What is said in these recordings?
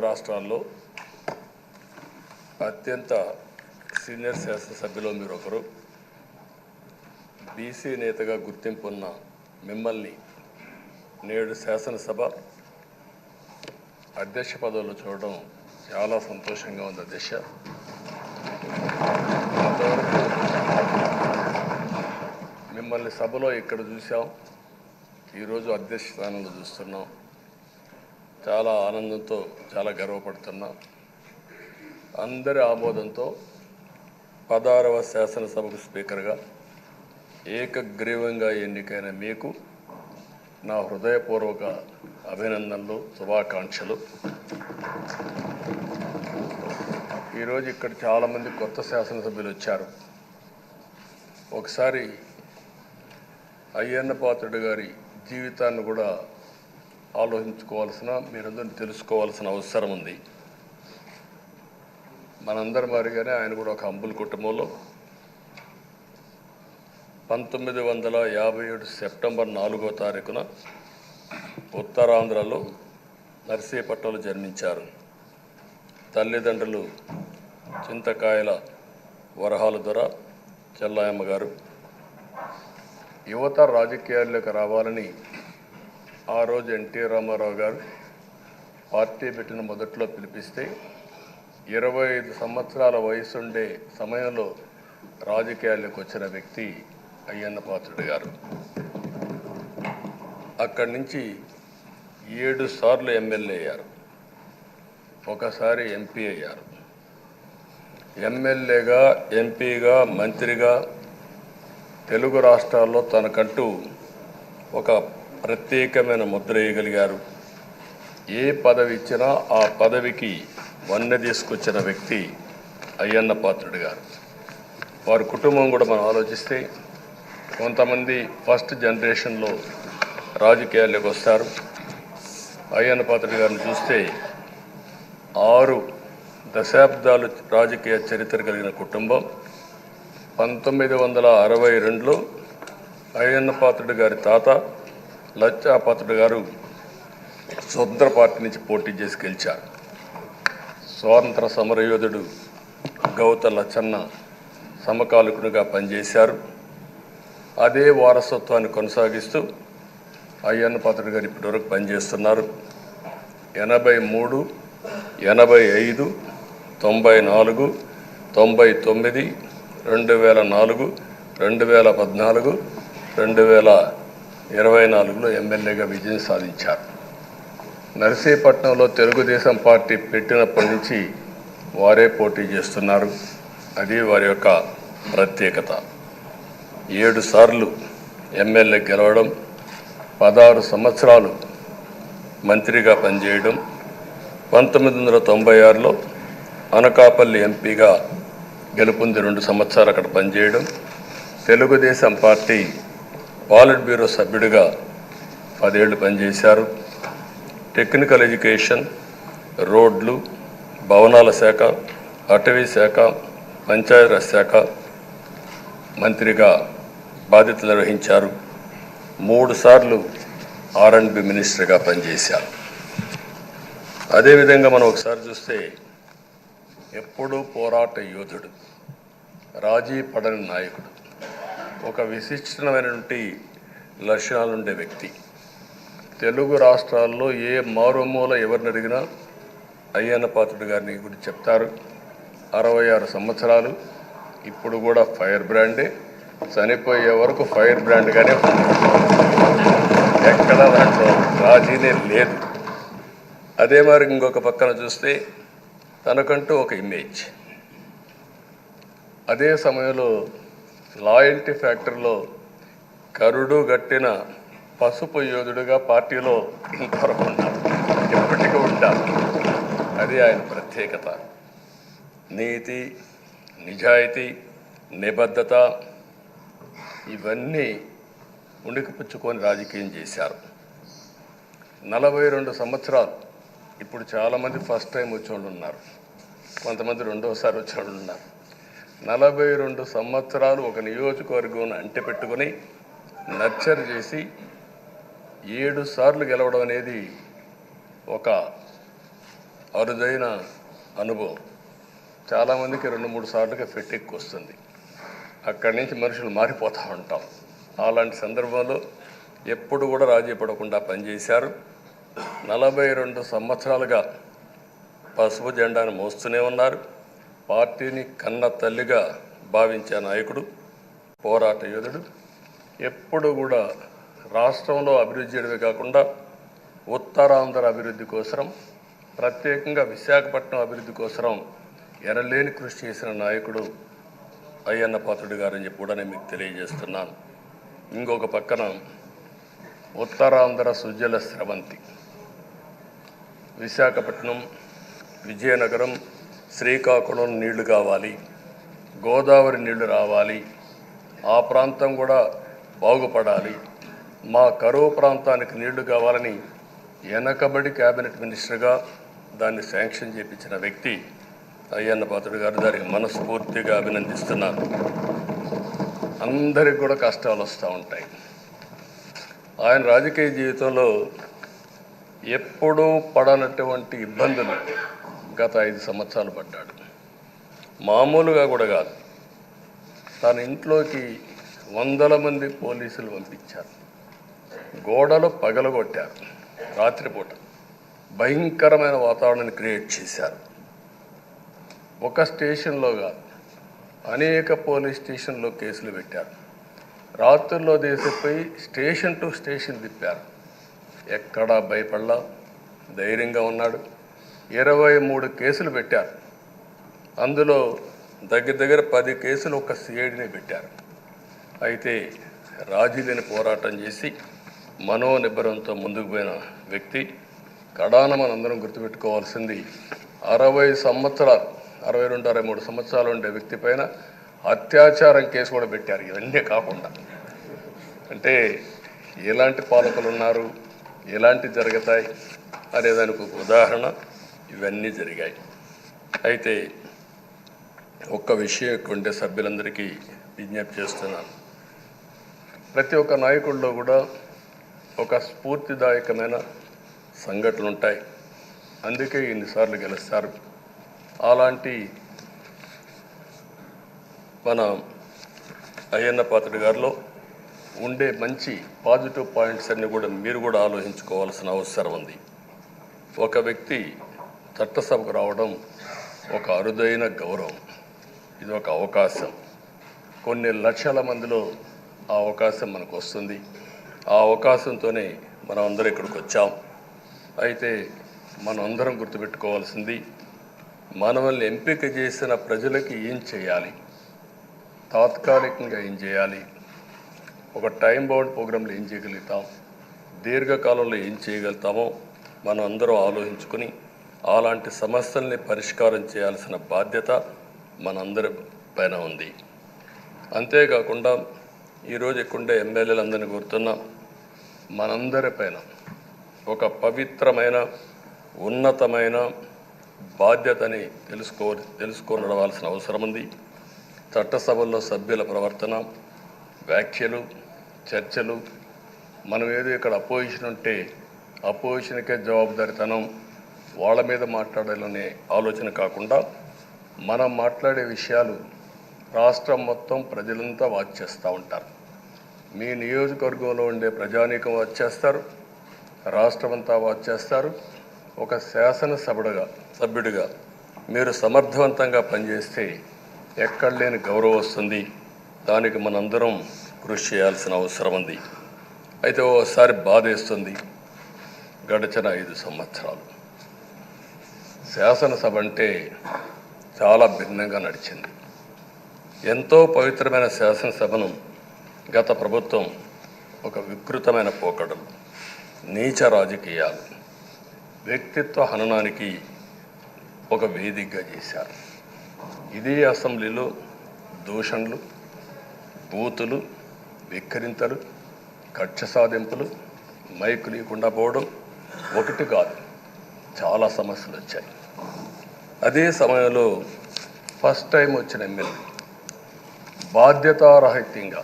రాష్ట్రాల్లో అత్యంత సీనియర్ శాసనసభ్యులు మీరు ఒకరు. బీసీ నేతగా గుర్తింపు ఉన్న మిమ్మల్ని నేడు శాసనసభ అధ్యక్ష పదవిలో చూడడం చాలా సంతోషంగా ఉంది. అధ్యక్ష, అంతవరకు మిమ్మల్ని సభలో ఇక్కడ చూసాం, ఈరోజు అధ్యక్ష స్థానంలో చూస్తున్నాం. చాలా ఆనందంతో చాలా గర్వపడుతున్నాం. అందరి ఆమోదంతో 16వ శాసనసభకు స్పీకర్గా ఏకగ్రీవంగా ఎన్నికైన మీకు నా హృదయపూర్వక అభినందనలు, శుభాకాంక్షలు. ఈరోజు ఇక్కడ చాలామంది కొత్త శాసనసభ్యులు వచ్చారు. ఒకసారి అయ్యన్న పాత్రుడు గారి జీవితాన్ని కూడా ఆలోచించుకోవాల్సిన, మీరందరూ తెలుసుకోవాల్సిన అవసరం ఉంది. మనందరి మాదిరిగానే ఆయన కూడా ఒక హంబుల్ కుటుంబంలో 1957 సెప్టెంబర్ 4వ తారీఖున ఉత్తరాంధ్రలో నర్సీపట్నంలో జన్మించారు. తల్లిదండ్రులు చింతకాయల వరహాల దొర చెల్లాయమ్మ గారు. యువత రాజకీయాల్లోకి రావాలని ఆ రోజు ఎన్టీ రామారావు గారు పార్టీ పెట్టిన మొదట్లో పిలిపిస్తే 25 సంవత్సరాల వయసుండే సమయంలో రాజకీయాల్లోకి వచ్చిన వ్యక్తి అయ్యన్న పాత్రుడు గారు. అక్కడి నుంచి 7 సార్లు ఎమ్మెల్యే అయ్యారు, ఒకసారి ఎంపీ అయ్యారు. ఎమ్మెల్యేగా, ఎంపీగా, మంత్రిగా తెలుగు రాష్ట్రాల్లో తనకంటూ ఒక ప్రత్యేకమైన ముద్ర వేయగలిగారు. ఏ పదవి ఇచ్చినా ఆ పదవికి వన్నె తీసుకొచ్చిన వ్యక్తి అయ్యన్న పాత్రుడు గారు. వారి కుటుంబం కూడా మనం ఆలోచిస్తే కొంతమంది ఫస్ట్ జనరేషన్లో రాజకీయాల్లోకి వస్తారు. అయ్యన్న పాత్రుడు గారిని చూస్తే 6 దశాబ్దాలు రాజకీయ చరిత్ర కలిగిన కుటుంబం. 1962లో అయ్యన్న పాత్రుడు గారి తాత లచ్చాపాత్రుడు గారు స్వతంత్ర పార్టీ నుంచి పోటీ చేసి గెలిచారు. స్వాతంత్ర సమరయోధుడు గౌత లచ్చన్న సమకాలికునిగా పనిచేశారు. అదే వారసత్వాన్ని కొనసాగిస్తూ అయ్యన్న పాత్రుడు గారు ఇప్పటివరకు పనిచేస్తున్నారు. 83, 85, 94, 99, 2004, 2014, 2024లో ఎమ్మెల్యేగా విజయం సాధించారు. నర్సీపట్నంలో తెలుగుదేశం పార్టీ పెట్టినప్పటి నుంచి వారే పోటీ చేస్తున్నారు. అది వారి యొక్క ప్రత్యేకత. 7 సార్లు ఎమ్మెల్యే గెలవడం, 16 సంవత్సరాలు మంత్రిగా పనిచేయడం, 1996లో అనకాపల్లి ఎంపీగా గెలుపొంది 2 సంవత్సరాలు అక్కడ పనిచేయడం, తెలుగుదేశం పార్టీ పాలిట్ బ్యూరో సభ్యుడిగా 10 ఏళ్ళు పనిచేశారు. టెక్నికల్ ఎడ్యుకేషన్, రోడ్లు, భవనాల శాఖ, అటవీ శాఖ, పంచాయతీరాజ్ శాఖ మంత్రిగా బాధ్యతలు నిర్వహించారు. 3 సార్లు R&B మినిస్టర్గా పనిచేశారు. అదేవిధంగా మనం ఒకసారి చూస్తే ఎప్పుడూ పోరాట యోధుడు, రాజీ పడని నాయకుడు, ఒక విశిష్టమైనటువంటి లక్షణాలుండే వ్యక్తి. తెలుగు రాష్ట్రాల్లో ఏ మారుమూల ఎవరిని అడిగినా అయ్యన్న పాత్రుడు గారిని గురించి చెప్తారు. 66 సంవత్సరాలు, ఇప్పుడు కూడా ఫైర్ బ్రాండే, చనిపోయే వరకు ఫైర్ బ్రాండ్గానే ఉంది. ఎక్కడ దాంట్లో రాజీనే లేదు. అదే మరి ఇంకొక పక్కన చూస్తే తనకంటూ ఒక ఇమేజ్. అదే సమయంలో లాయల్టీ ఫ్యాక్టరీలో కరుడు గట్టిన పసుపు యోధుడుగా పార్టీలో ఇంతవరకు ఉన్నారు, ఎప్పటికీ ఉంటారు. అది ఆయన ప్రత్యేకత. నీతి, నిజాయితీ, నిబద్ధత ఇవన్నీ ఉణికిపుచ్చుకొని రాజకీయం చేశారు. 42 సంవత్సరాలు. ఇప్పుడు చాలామంది ఫస్ట్ టైం వచ్చేవాళ్ళు ఉన్నారు, కొంతమంది రెండోసారి వచ్చేవాళ్ళు ఉన్నారు. 42 సంవత్సరాలు ఒక నియోజకవర్గం అంటె పెట్టుకొని నర్చర్ చేసి 7 సార్లు గెలవడం అనేది ఒక అరుదైన అనుభవం. చాలామందికి 2-3 సార్లుగా ఫెట్టెక్కి వస్తుంది. అక్కడి నుంచి మనుషులు మారిపోతూ ఉంటాం. అలాంటి సందర్భంలో ఎప్పుడు కూడా రాజీ పడకుండా పనిచేశారు. 42 సంవత్సరాలుగా పసుపు జెండాను మోస్తూనే ఉన్నారు. పార్టీని కన్న తల్లిగా భావించే నాయకుడు, పోరాట యోధుడు. ఎప్పుడు కూడా రాష్ట్రంలో అభివృద్ధి చేయడమే కాకుండా ఉత్తరాంధ్ర అభివృద్ధి కోసం, ప్రత్యేకంగా విశాఖపట్నం అభివృద్ధి కోసం ఎనలేని కృషి చేసిన నాయకుడు అయ్యన్న పాత్రుడు గారని చెప్పి కూడా నేను మీకు తెలియజేస్తున్నాను. ఇంకొక పక్కన ఉత్తరాంధ్ర సుజల స్రవంతి, విశాఖపట్నం, విజయనగరం, శ్రీకాకుళం నీళ్లు కావాలి, గోదావరి నీళ్లు రావాలి, ఆ ప్రాంతం కూడా బాగుపడాలి, మా కరువు ప్రాంతానికి నీళ్లు కావాలని వెనకబడి క్యాబినెట్ మినిస్టర్గా దాన్ని శాంక్షన్ చేయించిన వ్యక్తి అయ్యన్న పాత్రుడు గారు. దానికి మనస్ఫూర్తిగా అభినందిస్తున్నాను. అందరికి కూడా కష్టాలు వస్తూ ఉంటాయి. ఆయన రాజకీయ జీవితంలో ఎప్పుడూ పడనటువంటి ఇబ్బందులు గత 5 సంవత్సరాలు పడ్డాడు. మామూలుగా కూడా కాదు. తన ఇంట్లోకి 100 మంది పోలీసులు పంపించారు. గోడలు పగలగొట్టారు. రాత్రిపూట భయంకరమైన వాతావరణాన్ని క్రియేట్ చేశారు. ఒక స్టేషన్లో కాదు, అనేక పోలీస్ స్టేషన్లో కేసులు పెట్టారు. రాత్రుల్లో దేశపోయి స్టేషన్ టు స్టేషన్ తిప్పారు. ఎక్కడా భయపడలా, ధైర్యంగా ఉన్నాడు. 23 కేసులు పెట్టారు. అందులో దగ్గర 10 కేసులు ఒక సిఐడిని పెట్టారు. అయితే రాజీలేని పోరాటం చేసి మనోనిబ్బరంతో ముందుకు పోయిన వ్యక్తి. కడాన మనందరం గుర్తుపెట్టుకోవాల్సింది 60 సంవత్సరాలు, 62-63 సంవత్సరాలు ఉండే వ్యక్తి పైన అత్యాచారం కేసు కూడా పెట్టారు. ఇవన్నీ కాకుండా అంటే ఎలాంటి పాలకులు ఉన్నారు, ఎలాంటి జరుగుతాయి అనేదానికి ఒక ఉదాహరణ ఇవన్నీ జరిగాయి. అయితే ఒక్క విషయం ఎక్కువంటే సభ్యులందరికీ విజ్ఞప్తి చేస్తున్నాను. ప్రతి ఒక్క నాయకుల్లో కూడా ఒక స్ఫూర్తిదాయకమైన సంఘటనలు ఉంటాయి. అందుకే ఇన్నిసార్లు గెలుస్తారు. అలాంటి మన అయ్యన్న పాత్రుడు గారిలో ఉండే మంచి పాజిటివ్ పాయింట్స్ అన్నీ కూడా మీరు కూడా ఆలోచించుకోవాల్సిన అవసరం ఉంది. ఒక వ్యక్తి చట్టసభకు రావడం ఒక అరుదైన గౌరవం. ఇది ఒక అవకాశం. కొన్ని లక్షల మందిలో ఆ అవకాశం మనకు వస్తుంది. ఆ అవకాశంతోనే మనం అందరం ఇక్కడికి వచ్చాం. అయితే మనం అందరం గుర్తుపెట్టుకోవాల్సింది, మనల్ని ఎంపిక చేసిన ప్రజలకి ఏం చేయాలి, తాత్కాలికంగా ఏం చేయాలి, ఒక టైం బౌండ్ ప్రోగ్రాంలో ఏం చేయగలుగుతాం, దీర్ఘకాలంలో ఏం చేయగలుగుతామో మనం అందరం ఆలోచించుకుని అలాంటి సమస్యల్ని పరిష్కారం చేయాల్సిన బాధ్యత మనందరి పైన ఉంది. అంతేకాకుండా ఈరోజు ఎక్కుండే ఎమ్మెల్యేలందరినీ కోరుతున్నాం, మనందరి పైన ఒక పవిత్రమైన ఉన్నతమైన బాధ్యతని తెలుసుకొని నడవాల్సిన అవసరం ఉంది. చట్టసభల్లో సభ్యుల ప్రవర్తన, వ్యాఖ్యలు, చర్చలు, మనం ఏదో ఇక్కడ అపోజిషన్ ఉంటే అపోజిషన్కే జవాబుదారితనం, వాళ్ళ మీద మాట్లాడాలనే ఆలోచన కాకుండా మనం మాట్లాడే విషయాలు రాష్ట్రం మొత్తం ప్రజలంతా వాచ్ చేస్తూ ఉంటారు. మీ నియోజకవర్గంలో ఉండే ప్రజానీకం వాచ్ చేస్తారు, రాష్ట్రమంతా వాచ్ చేస్తారు. ఒక సభ్యుడిగా మీరు సమర్థవంతంగా పనిచేస్తే ఎక్కడ లేని గౌరవం వస్తుంది. దానికి మనందరం కృషి చేయాల్సిన అవసరం ఉంది. అయితే ఓసారి బాధేస్తుంది, గడిచిన 5 సంవత్సరాలు శాసనసభ అంటే చాలా భిన్నంగా నడిచింది. ఎంతో పవిత్రమైన శాసనసభను గత ప్రభుత్వం ఒక వికృతమైన పోకడలు, నీచ రాజకీయాలు, వ్యక్తిత్వ హననానికి ఒక వేదికగా చేశారు. ఇదే అసెంబ్లీలో దూషణలు, బూతులు, వెక్కిరింతలు, కక్ష సాధింపులు, మైకు లేకుండా పోవడం ఒకటి కాదు, చాలా సమస్యలు వచ్చాయి. అదే సమయంలో ఫస్ట్ టైం వచ్చిన ఎమ్మెల్యే బాధ్యతారాహిత్యంగా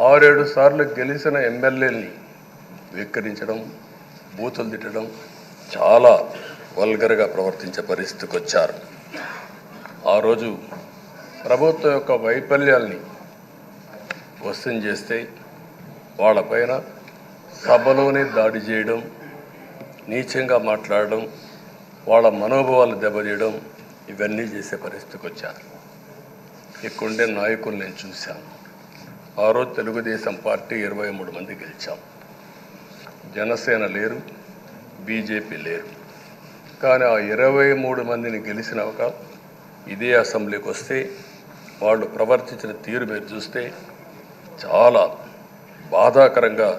6-7 సార్లు గెలిచిన ఎమ్మెల్యేని వెక్కిరించడం, బూతులు తిట్టడం చాలా వల్గర్గా ప్రవర్తించే పరిస్థితికి వచ్చారు. ఆ రోజు ప్రభుత్వం యొక్క వైఫల్యాల్ని క్వశ్చన్ చేస్తే వాళ్ళపైన సభలోనే దాడి చేయడం, నీచంగా మాట్లాడడం, వాళ్ళ మనోభావాలు దెబ్బతీయడం, ఇవన్నీ చేసే పరిస్థితికి వచ్చారు. ఇక్కడుండే నాయకులు నేను చూశాను. ఆ రోజు తెలుగుదేశం పార్టీ 23 మంది గెలిచాం. జనసేన లేరు, బీజేపీ లేరు. కానీ ఆ 23 మందిని గెలిచినాక ఇదే అసెంబ్లీకి వస్తే వాళ్ళు ప్రవర్తించిన తీరు మీరు చూస్తే చాలా బాధాకరంగా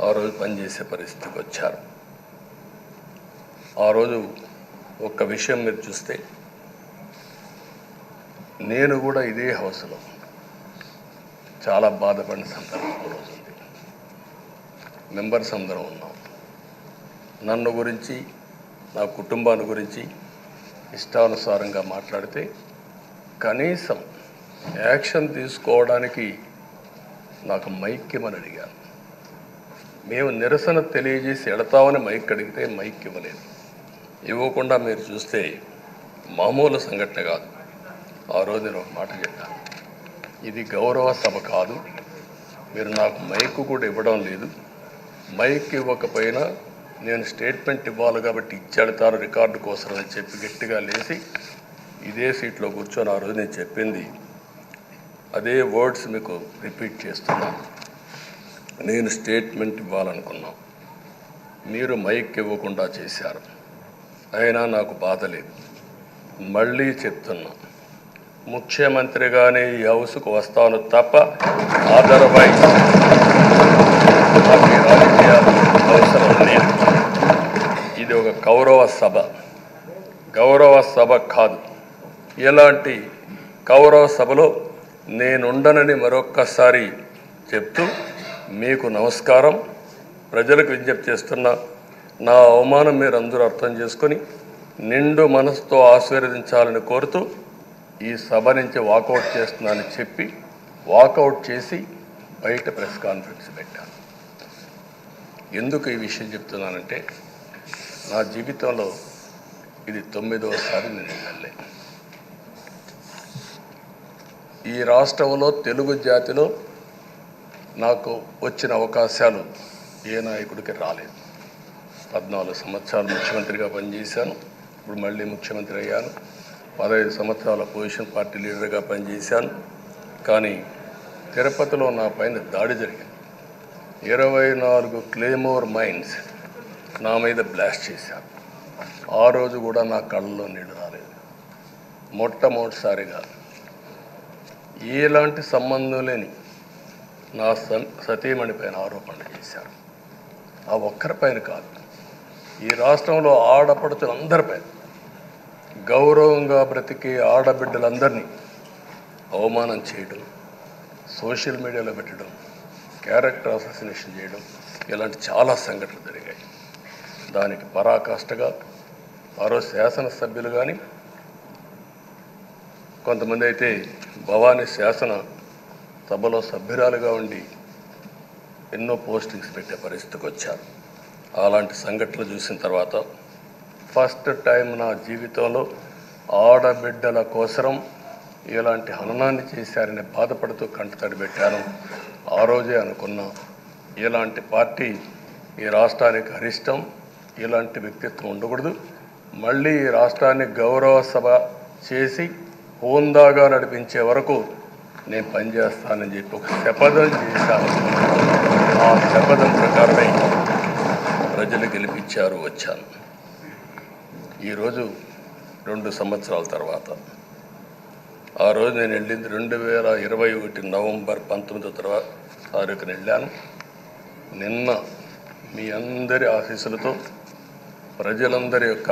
ఆ రోజు పనిచేసే పరిస్థితికి వచ్చారు. ఆ రోజు ఒక్క విషయం మీరు చూస్తే నేను కూడా ఇదే హౌస్లో చాలా బాధపడిన సందర్భం రోజు ఉంది. మెంబర్స్ అందరం ఉన్నాం. నన్ను గురించి, నా కుటుంబాన్ని గురించి ఇష్టానుసారంగా మాట్లాడితే కనీసం యాక్షన్ తీసుకోవడానికి నాకు మైక్ ఇవ్వమని అడిగాను. మేము నిరసన తెలియజేసి ఎడతామని మైక్ అడిగితే మైక్ ఇవ్వలేదు. ఇవ్వకుండా మీరు చూస్తే మామూలు సంఘటన కాదు. ఆ రోజు నేను ఒక మాట చెప్పాను, ఇది గౌరవ సభ కాదు, మీరు నాకు మైక్ కూడా ఇవ్వడం లేదు. మైక్ ఇవ్వకపోయినా నేను స్టేట్మెంట్ ఇవ్వాలి కాబట్టి ఇచ్చేడతారు రికార్డు కోసం అని చెప్పి గట్టిగా లేచి ఇదే సీట్లో కూర్చొని ఆ రోజు నేను చెప్పింది అదే వర్డ్స్ మీకు రిపీట్ చేస్తున్నాను. నేను స్టేట్మెంట్ ఇవ్వాలనుకున్నాను, మీరు మైక్ ఇవ్వకుండా చేశారు. అయినా నాకు బాధ లేదు. మళ్ళీ చెప్తున్నా, ముఖ్యమంత్రిగానే ఈ హౌస్కు వస్తాను తప్ప అదర్వైజ్ నాకు రాజకీయాలు అవసరం లేదు. ఇది ఒక గౌరవ సభ కాదు. ఇలాంటి గౌరవ సభలో నేనుండనని మరొక్కసారి చెప్తూ మీకు నమస్కారం. ప్రజలకు విజ్ఞప్తి చేస్తున్నా, నా అవమానం మీరు అందరూ అర్థం చేసుకొని నిండు మనసుతో ఆశీర్వదించాలని కోరుతూ ఈ సభ నుంచి వాకౌట్ చేస్తున్నానని చెప్పి వాకౌట్ చేసి బయట ప్రెస్ కాన్ఫరెన్స్ పెట్టాను. ఎందుకు ఈ విషయం చెప్తున్నానంటే నా జీవితంలో ఇది 9వసారి నేను ఎమ్మెల్యే. ఈ రాష్ట్రంలో తెలుగు జాతిలో నాకు వచ్చిన అవకాశాలు ఏ నాయకుడికి రాలేదు. 14 సంవత్సరాలు ముఖ్యమంత్రిగా పనిచేశాను. ఇప్పుడు మళ్ళీ ముఖ్యమంత్రి అయ్యాను. 15 సంవత్సరాల పొజిషన్ పార్టీ లీడర్గా పనిచేశాను. కానీ తిరుపతిలో నా పైన దాడి జరిగింది. 24 క్లేమోర్ మైన్స్ నా మీద బ్లాస్ట్ చేశారు. ఆ రోజు కూడా నా కళ్ళలో నీళ్ళు రాలేదు. మొట్టమొదటిసారిగా ఎలాంటి సంబంధం లేని నా సతీమణి పైన ఆరోపణలు చేశారు. ఆ ఒక్కరిపైన కాదు, ఈ రాష్ట్రంలో ఆడపడుచులందరిపైన, గౌరవంగా బ్రతికే ఆడబిడ్డలందరినీ అవమానం చేయడం, సోషల్ మీడియాలో పెట్టడం, క్యారెక్టర్ అసాసినేషన్ చేయడం, ఇలాంటి చాలా సంఘటనలు జరిగాయి. దానికి పరాకాష్ఠగా ఆ రోజు శాసనసభ్యులు కానీ కొంతమంది అయితే భవానీ శాసన సభలో సభ్యురాలుగా ఉండి ఎన్నో పోస్టింగ్స్ పెట్టే పరిస్థితికి వచ్చారు. అలాంటి సంఘటనలు చూసిన తర్వాత ఫస్ట్ టైం నా జీవితంలో ఆడబిడ్డల కోసరం ఇలాంటి హననాన్ని చేశారని బాధపడుతూ కంటతడి పెట్టాను. ఆ రోజే అనుకున్నా, ఇలాంటి పార్టీ ఈ రాష్ట్రానికి అరిష్టం, ఇలాంటి వ్యక్తిత్వం ఉండకూడదు. మళ్ళీ ఈ రాష్ట్రాన్ని గౌరవ సభ చేసి హోందాగా నడిపించే వరకు నేను పనిచేస్తానని చెప్పి ఒక శపథం చేశాను. ఆ శపథం ప్రకారమే ప్రజలు గెలిపించారు, వచ్చాను. ఈరోజు 2 సంవత్సరాల తర్వాత, ఆ రోజు నేను వెళ్ళింది 2021 నవంబర్ 19వ తారీఖున వెళ్ళాను. నిన్న మీ అందరి ఆశీస్సులతో, ప్రజలందరి యొక్క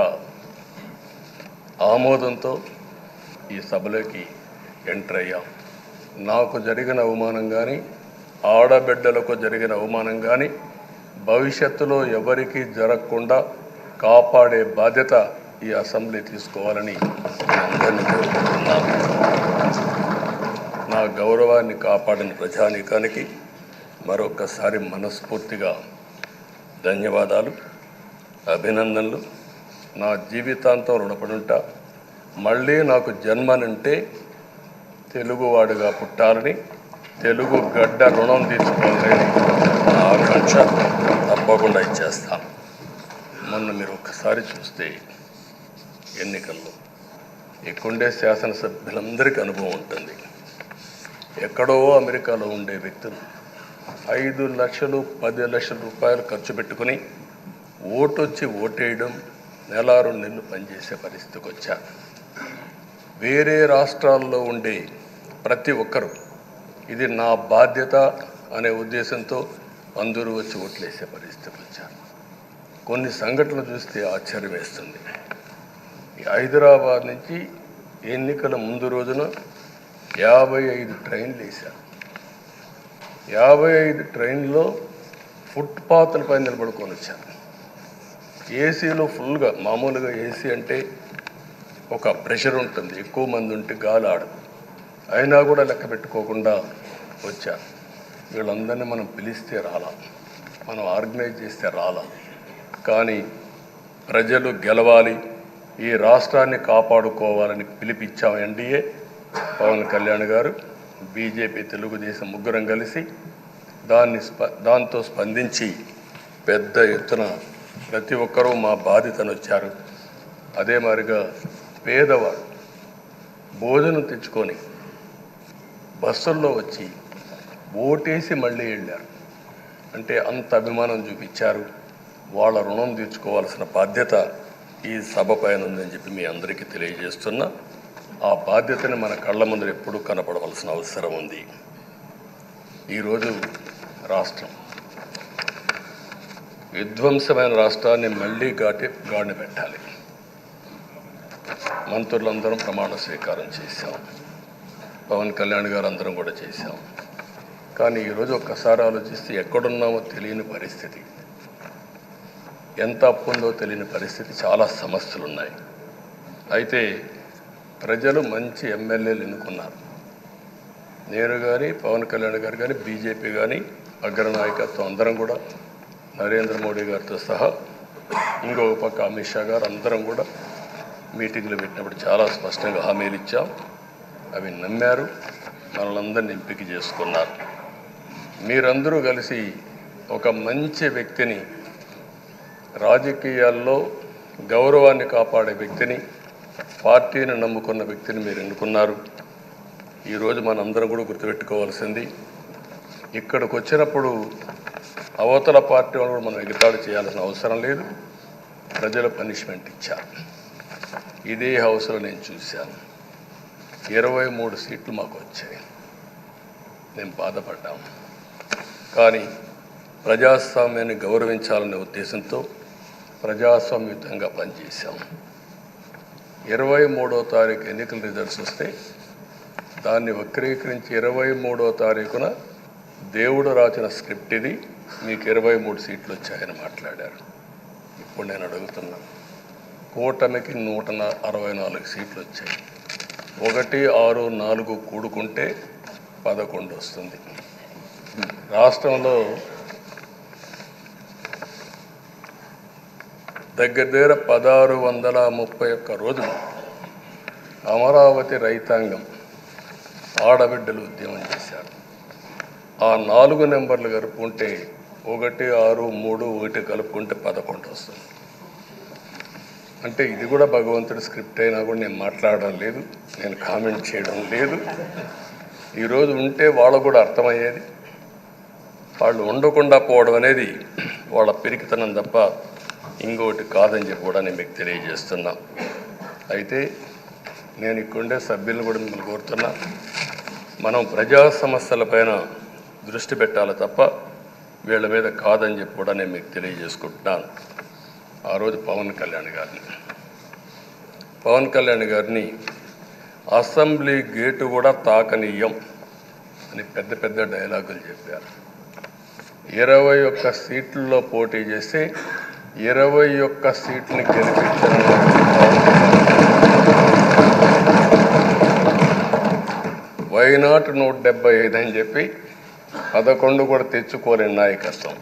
ఆమోదంతో ఈ సభలోకి ఎంటర్ అయ్యాం. నాకు జరిగిన అవమానం కానీ, ఆడబిడ్డలకు జరిగిన అవమానం కానీ భవిష్యత్తులో ఎవరికీ జరగకుండా కాపాడే బాధ్యత ఈ అసెంబ్లీ తీసుకోవాలని అందరినీ కోరుకుంటున్నాను. నా గౌరవాన్ని కాపాడిన ప్రజానీకానికి మరొకసారి మనస్ఫూర్తిగా ధన్యవాదాలు, అభినందనలు. నా జీవితాంతం రుణపడి ఉంటా. మళ్ళీ నాకు జన్మనంటే తెలుగువాడిగా పుట్టాలని, తెలుగు గడ్డ రుణం తీసుకోవాలని నా ఆకాంక్ష. తప్పకుండా ఇచ్చేస్తాను. మొన్న మీరు ఒక్కసారి చూస్తే ఎన్నికల్లో ఇక్కడుండే శాసనసభ్యులందరికీ అనుభవం ఉంటుంది. ఎక్కడో అమెరికాలో ఉండే వ్యక్తులు 5 లక్షలు 10 లక్షల రూపాయలు ఖర్చు పెట్టుకుని ఓటొచ్చి ఓటేయడం, నెల 2 నెలలు పనిచేసే పరిస్థితికి వచ్చారు. వేరే రాష్ట్రాల్లో ఉండే ప్రతి ఒక్కరూ ఇది నా బాధ్యత అనే ఉద్దేశంతో అందరూ వచ్చి ఓట్లేసే పరిస్థితికి వచ్చారు. కొన్ని సంఘటనలు చూస్తే ఆశ్చర్యం వేస్తుంది. హైదరాబాద్ నుంచి ఎన్నికల ముందు రోజున 55 ట్రైన్లు వేశారు. 55 ట్రైన్లో ఫుట్పాత్ల పైన నిలబడుకొని వచ్చారు. ఏసీలో ఫుల్గా, మామూలుగా ఏసీ అంటే ఒక ప్రెషర్ ఉంటుంది, ఎక్కువ మంది ఉంటే గాలి ఆడదు. అయినా కూడా లెక్క పెట్టుకోకుండా వచ్చారు. వీళ్ళందరినీ మనం పిలిస్తే రాలా, మనం ఆర్గనైజ్ చేస్తే రాలా. కానీ ప్రజలు గెలవాలి, ఈ రాష్ట్రాన్ని కాపాడుకోవాలని పిలిపించాం. ఎన్డీఏ, పవన్ కళ్యాణ్ గారు, బీజేపీ, తెలుగుదేశం ముగ్గురం కలిసి దాంతో స్పందించి పెద్ద ఎత్తున ప్రతి ఒక్కరూ మా బాధ్యతను వచ్చారు. అదే మాదిరిగా పేదవాడు భోజనం తెచ్చుకొని బస్సుల్లో వచ్చి ఓటేసి మళ్ళీ వెళ్ళారు. అంటే అంత అభిమానం చూపించారు. వాళ్ళ రుణం తీర్చుకోవాల్సిన బాధ్యత ఈ సభ పైన ఉందని చెప్పి మీ అందరికీ తెలియజేస్తున్నా. ఆ బాధ్యతని మన కళ్ళ ముందు ఎప్పుడూ కనపడవలసిన అవసరం ఉంది. ఈరోజు రాష్ట్రం విధ్వంసమైన రాష్ట్రాన్ని మళ్ళీ గాడిన పెట్టాలి. మంత్రులందరం ప్రమాణ స్వీకారం చేశాం. పవన్ కళ్యాణ్ గారు అందరం కూడా చేశాం. కానీ ఈరోజు ఒక్కసారి ఆలోచిస్తే ఎక్కడున్నామో తెలియని పరిస్థితి, ఎంత అప్పు ఉందో తెలియని పరిస్థితి, చాలా సమస్యలు ఉన్నాయి. అయితే ప్రజలు మంచి ఎమ్మెల్యేలు ఎన్నుకున్నారు. నేను కానీ, పవన్ కళ్యాణ్ గారు కానీ, బీజేపీ కానీ, అగ్రనాయకత్వం అందరం కూడా, నరేంద్ర మోడీ గారితో సహా ఇంకొక పక్క అమిత్ షా గారు అందరం కూడా మీటింగ్లు పెట్టినప్పుడు చాలా స్పష్టంగా హామీలు ఇచ్చాం. అవి నమ్మారు, మనలందరినీ ఎంపిక చేసుకున్నారు. మీరందరూ కలిసి ఒక మంచి వ్యక్తిని, రాజకీయాల్లో గౌరవాన్ని కాపాడే వ్యక్తిని, పార్టీని నమ్ముకున్న వ్యక్తిని మీరు ఎన్నుకున్నారు. ఈరోజు మనందరం కూడా గుర్తుపెట్టుకోవాల్సింది, ఇక్కడికి వచ్చినప్పుడు అవతల పార్టీ వాళ్ళు కూడా మనం ఎగతాళి చేయాల్సిన అవసరం లేదు. ప్రజలు పనిష్మెంట్ ఇచ్చారు. ఇదే హౌస్లో నేను చూశాను. 23 సీట్లు మాకు వచ్చాయి. నేను బాధపడ్డాము. కానీ ప్రజాస్వామ్యాన్ని గౌరవించాలనే ఉద్దేశంతో ప్రజాస్వామ్యుతంగా పనిచేశాం. 23వ తారీఖు ఎన్నికల రిజల్ట్స్ వస్తే దాన్ని వక్రీకరించి 23వ తారీఖున దేవుడు రాసిన స్క్రిప్ట్ ఇది, మీకు 23 సీట్లు వచ్చాయని మాట్లాడారు. ఇప్పుడు నేను అడుగుతున్నా, కూటమికి 164 సీట్లు వచ్చాయి. 1, 6, 4 కూడుకుంటే 11 వస్తుంది. రాష్ట్రంలో దగ్గర 1631 రోజులు అమరావతి రైతాంగం ఆడబిడ్డలు ఉద్యమం చేశారు. ఆ 4 నెంబర్లు కలుపుకుంటే 1, 6, 3, 1 కలుపుకుంటే 11 వస్తుంది. అంటే ఇది కూడా భగవంతుడి స్క్రిప్ట్ అయినా కూడా నేను మాట్లాడడం లేదు, నేను కామెంట్ చేయడం లేదు. ఈరోజు ఉంటే వాళ్ళకు కూడా అర్థమయ్యేది. వాళ్ళు ఉండకుండా పోవడం అనేది వాళ్ళ పిరికితనం తప్ప ఇంకొకటి కాదని చెప్పి కూడా నేను మీకు తెలియజేస్తున్నా. అయితే నేను ఇక్కడుండే సభ్యులను కూడా మిమ్మల్ని కోరుతున్నా, మనం ప్రజా సమస్యలపైన దృష్టి పెట్టాలి తప్ప వీళ్ళ మీద కాదని చెప్పి కూడా నేను మీకు తెలియజేసుకుంటున్నాను. ఆ రోజు పవన్ కళ్యాణ్ గారిని అసెంబ్లీ గేటు కూడా తాకనీయం అని పెద్ద పెద్ద డైలాగులు చెప్పారు. 21 సీట్లలో పోటీ చేస్తే 21 సీట్లని గెలిపించారు. వైనాట్ 175 అని చెప్పి 11 కూడా తెచ్చుకోలేని నాయకత్వం.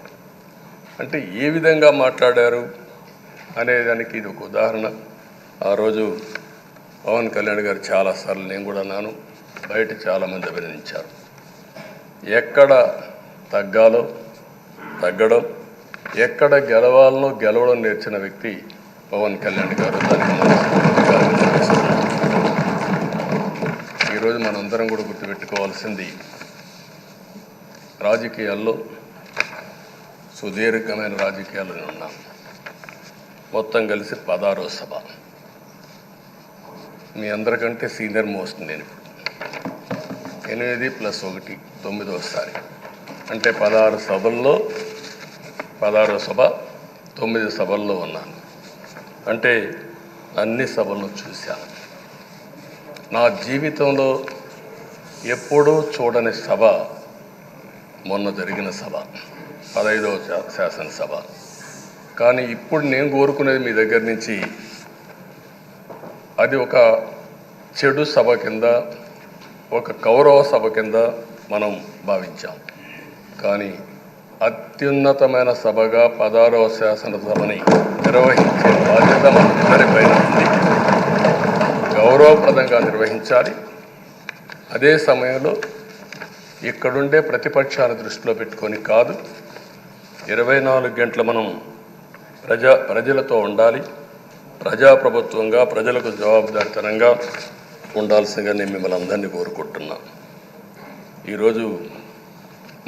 అంటే ఏ విధంగా మాట్లాడారు అనేదానికి ఇది ఒక ఉదాహరణ. ఆ రోజు పవన్ కళ్యాణ్ గారు చాలాసార్లు, నేను కూడా అన్నాను, బయట చాలామంది అభినందించారు. ఎక్కడ తగ్గాలో తగ్గడం, ఎక్కడ గెలవాలనో గెలవడం నేర్చిన వ్యక్తి పవన్ కళ్యాణ్ గారు. దానికి మనస్ఫూర్తిగా అభినందిస్తున్నాను. ఈరోజు మనందరం కూడా గుర్తుపెట్టుకోవాల్సింది, రాజకీయాల్లో సుదీర్ఘమైన రాజకీయాల్లో ఉన్నాం. మొత్తం కలిసి 16వ సభ. మీ అందరికంటే సీనియర్ మోస్ట్ నేను. 8 + 1 9వసారి, అంటే 16 సభల్లో 16వ సభ, 9 సభల్లో ఉన్నాను. అంటే అన్ని సభలను చూశాను. నా జీవితంలో ఎప్పుడూ చూడని సభ మొన్న జరిగిన సభ, 15వ శాసనసభ. కానీ ఇప్పుడు నేను కోరుకునేది మీ దగ్గర నుంచి, అది ఒక చెడు సభ కింద, ఒక కౌరవ సభ కింద మనం భావించాం. కానీ అత్యున్నతమైన సభగా 16వ శాసనసభని నిర్వహించే బాధ్యత మనందరిపైన ఉంది. గౌరవప్రదంగా నిర్వహించాలి. అదే సమయంలో ఇక్కడుండే ప్రతిపక్షాన్ని దృష్టిలో పెట్టుకొని కాదు, 24 గంటలు మనం ప్రజలతో ఉండాలి. ప్రజాప్రభుత్వంగా, ప్రజలకు జవాబుదారితనంగా ఉండాల్సిందిగా నేను మిమ్మల్ని అందరినీ కోరుకుంటున్నాను. ఈరోజు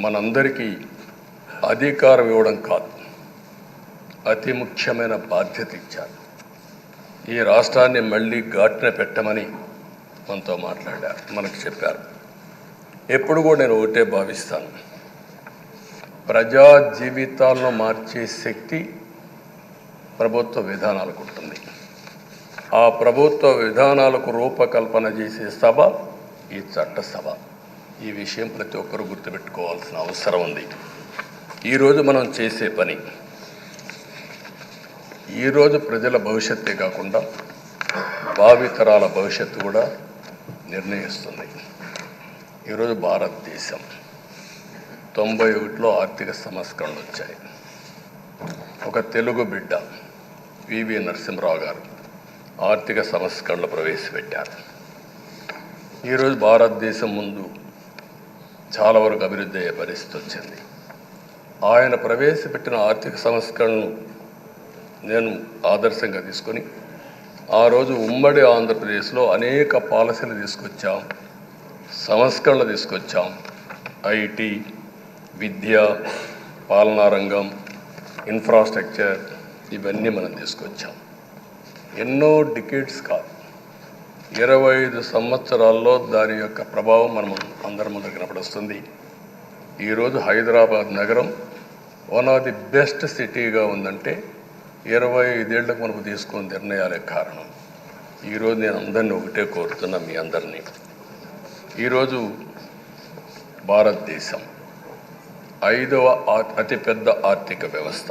మనందరికీ అధికారం ఇవ్వడం కాదు, అతి ముఖ్యమైన బాధ్యత ఇచ్చారు. ఈ రాష్ట్రాన్ని మళ్ళీ ఘాటున పెట్టమని మనతో మాట్లాడారు, మనకు చెప్పారు. ఎప్పుడు కూడా నేను ఒకటే భావిస్తాను, ప్రజా జీవితాలను మార్చే శక్తి ప్రభుత్వ విధానాలకు ఉంటుంది. ఆ ప్రభుత్వ విధానాలకు రూపకల్పన చేసే సభ ఈ చట్టసభ. ఈ విషయం ప్రతి ఒక్కరూ గుర్తుపెట్టుకోవాల్సిన అవసరం ఉంది. ఈరోజు మనం చేసే పని, ఈరోజు ప్రజల భవిష్యత్తే కాకుండా భావితరాల భవిష్యత్తు కూడా నిర్ణయిస్తుంది. ఈరోజు భారతదేశం 91లో ఆర్థిక సంస్కరణలు వచ్చాయి. ఒక తెలుగు బిడ్డ పివి నరసింహరావు గారు ఆర్థిక సంస్కరణలు ప్రవేశపెట్టారు. ఈరోజు భారతదేశం ముందు చాలా వరకు అభివృద్ధి అయ్యే పరిస్థితి వచ్చింది. ఆయన ప్రవేశపెట్టిన ఆర్థిక సంస్కరణను నేను ఆదర్శంగా తీసుకొని, ఆ రోజు ఉమ్మడి ఆంధ్రప్రదేశ్లో అనేక పాలసీలు తీసుకొచ్చాం, సంస్కరణలు తీసుకొచ్చాం. ఐటీ, విద్య, పాలనా రంగం, ఇన్ఫ్రాస్ట్రక్చర్, ఇవన్నీ మనం తీసుకొచ్చాం. ఎన్నో డికేడ్స్ కాదు, 25 సంవత్సరాల్లో దాని యొక్క ప్రభావం మనం అందరి ముందు కనపడుస్తుంది. ఈరోజు హైదరాబాద్ నగరం వన్ ఆఫ్ ది బెస్ట్ సిటీగా ఉందంటే 25 ఏళ్లకు మనకు తీసుకున్న నిర్ణయాలే కారణం. ఈరోజు నేను అందరినీ ఒకటే కోరుతున్నా, మీ అందరినీ, ఈరోజు భారతదేశం 5వ అతిపెద్ద ఆర్థిక వ్యవస్థ.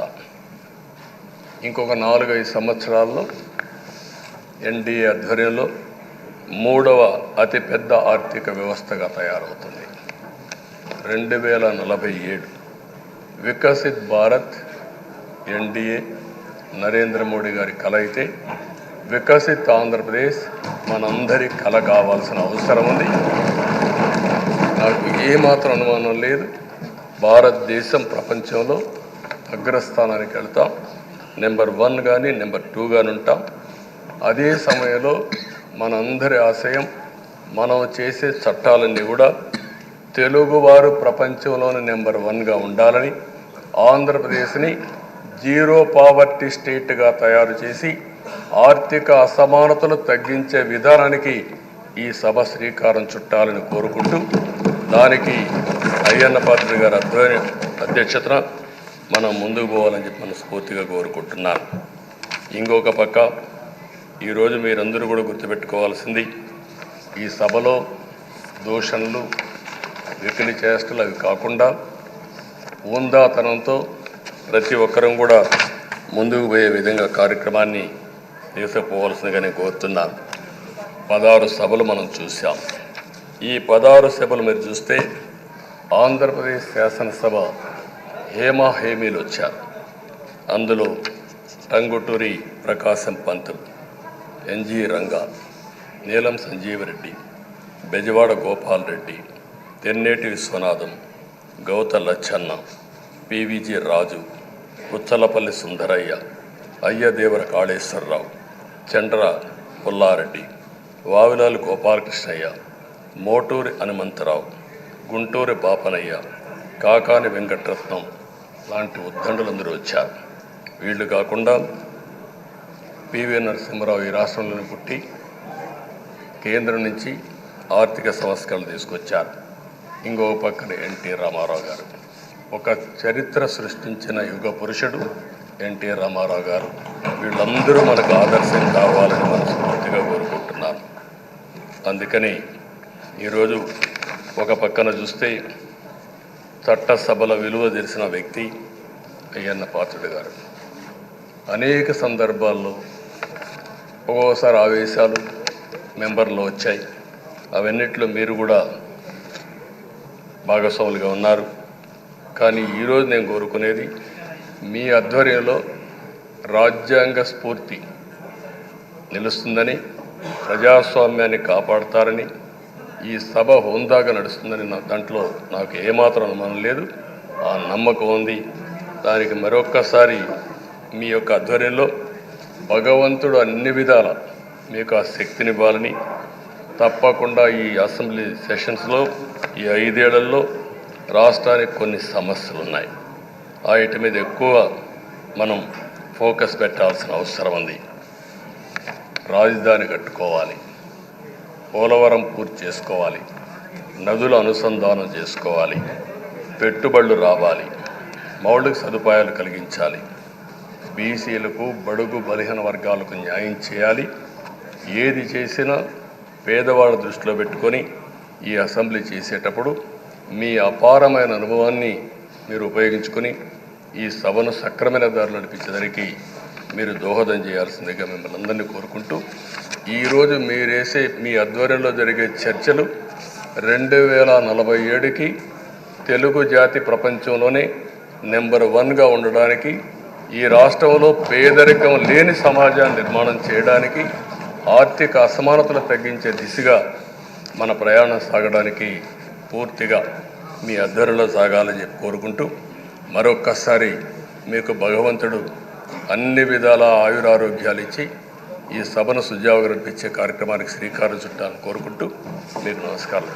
ఇంకొక 4-5 సంవత్సరాల్లో ఎన్డీఏ ఆధ్వర్యంలో 3వ అతిపెద్ద ఆర్థిక వ్యవస్థగా తయారవుతుంది. 2047 వికసిత్ భారత్ ఎన్డీఏ నరేంద్ర మోడీ గారి కల అయితే, వికసిత్ ఆంధ్రప్రదేశ్ మనందరి కల కావాల్సిన అవసరం ఉంది. నాకు ఏమాత్రం అనుమానం లేదు, భారతదేశం ప్రపంచంలో అగ్రస్థానానికి వెళ్తాం. నెంబర్ 1 కానీ నెంబర్ 2 కానీ ఉంటాం. అదే సమయంలో మనందరి ఆశయం, మనం చేసే చట్టాలన్నీ కూడా తెలుగువారు ప్రపంచంలోని నెంబర్ 1గా ఉండాలని, ఆంధ్రప్రదేశ్ని జీరో పావర్టీ స్టేట్గా తయారు చేసి ఆర్థిక అసమానతలు తగ్గించే విధానానికి ఈ సభ శ్రీకారం చుట్టాలని కోరుకుంటూ, దానికి అయ్యన్న పాత్రుడు గారి అధ్యక్షతన మనం ముందుకు పోవాలని చెప్పి మనస్ఫూర్తిగా కోరుకుంటున్నాను. ఇంకొక పక్క ఈరోజు మీరందరూ కూడా గుర్తుపెట్టుకోవాల్సింది, ఈ సభలో దూషణలు, వెకిలి చేష్టలు అవి కాకుండా ఉందాతనంతో ప్రతి ఒక్కరం కూడా ముందుకు పోయే విధంగా కార్యక్రమాన్ని తీసుకుపోవాల్సిందిగా నేను కోరుతున్నాను. 16 సభలు మనం చూసాం. ఈ 16 సభలు మీరు చూస్తే ఆంధ్రప్రదేశ్ శాసనసభ హేమీలు వచ్చారు. అందులో టంగుటూరి ప్రకాశం పంతులు, ఎన్జి రంగా, నీలం సంజీవరెడ్డి, బెజవాడ గోపాల్ రెడ్డి, తెన్నేటి విశ్వనాథం, గౌత లచ్చన్న, పివిజి రాజు, ఉచ్చలపల్లి సుందరయ్య, అయ్యదేవర కాళేశ్వరరావు, చండ్ర పుల్లారెడ్డి, వావిలాలు గోపాలకృష్ణయ్య, మోటూరి హనుమంతరావు, గుంటూరి బాపనయ్య, కాకాని వెంకటరత్నం లాంటి ఉద్దండులందరూ వచ్చారు. వీళ్ళు కాకుండా పివి నరసింహారావు ఈ రాష్ట్రంలోనే పుట్టి కేంద్రం నుంచి ఆర్థిక సంస్కరణలు తీసుకొచ్చారు. ఇంకో పక్కన ఎన్టీ రామారావు గారు, ఒక చరిత్ర సృష్టించిన యుగ పురుషుడు ఎన్టీ రామారావు గారు. వీళ్ళందరూ మనకు ఆదర్శం కావాలని మనస్ఫూర్తిగా కోరుకుంటున్నాను. అందుకని ఈరోజు ఒక పక్కన చూస్తే చట్టసభల విలువ తెలిసిన వ్యక్తి అయ్యన్న పాత్రుడు గారు. అనేక సందర్భాల్లో ఒక్కోసారి ఆవేశాలు మెంబర్లో వచ్చాయి. అవన్నిట్లో మీరు కూడా భాగస్వాములుగా ఉన్నారు. కానీ ఈరోజు నేను కోరుకునేది మీ ఆధ్వర్యంలో రాజ్యాంగ స్ఫూర్తి నిలుస్తుందని, ప్రజాస్వామ్యాన్ని కాపాడతారని, ఈ సభ హోందాగా నడుస్తుందని దాంట్లో నాకు ఏమాత్రం అనుమానం లేదు. ఆ నమ్మకం ఉంది. దానికి మరొక్కసారి మీ యొక్క ఆధ్వర్యంలో భగవంతుడు అన్ని విధాల మీకు ఆ శక్తినివ్వాలని, తప్పకుండా ఈ అసెంబ్లీ సెషన్స్లో ఈ 5 ఏళ్లలో రాష్ట్రానికి కొన్ని సమస్యలు ఉన్నాయి. వాటి మీద ఎక్కువ మనం ఫోకస్ పెట్టాల్సిన అవసరం ఉంది. రాజధాని కట్టుకోవాలి, పోలవరం పూర్తి చేసుకోవాలి, నదుల అనుసంధానం చేసుకోవాలి, పెట్టుబడులు రావాలి, మౌలిక సదుపాయాలు కలిగించాలి, బీసీలకు, బడుగు బలహీన వర్గాలకు న్యాయం చేయాలి. ఏది చేసినా పేదవాళ్ళ దృష్టిలో పెట్టుకొని ఈ అసెంబ్లీ చేసేటప్పుడు మీ అపారమైన అనుభవాన్ని మీరు ఉపయోగించుకొని ఈ సభను సక్రమైన దారిలో నడిపించేదానికి మీరు దోహదం చేయాల్సిందిగా మిమ్మల్ని అందరినీ కోరుకుంటూ, ఈరోజు మీరేసే మీ ఆధ్వర్యంలో జరిగే చర్చలు 2047కి తెలుగు జాతి ప్రపంచంలోనే నెంబర్ 1గా ఉండడానికి, ఈ రాష్ట్రంలో పేదరికం లేని సమాజాన్ని నిర్మాణం చేయడానికి, ఆర్థిక అసమానతలు తగ్గించే దిశగా మన ప్రయాణం సాగడానికి పూర్తిగా మీ ఆధ్వర్యంలో సాగాలని చెప్పి కోరుకుంటూ, మరొక్కసారి మీకు భగవంతుడు అన్ని విధాల ఆయురారోగ్యాలు ఇచ్చి ఈ సభను సుజావుగా నడిపించే కార్యక్రమానికి శ్రీకారం చుట్టాలని కోరుకుంటూ మీకు నమస్కారం.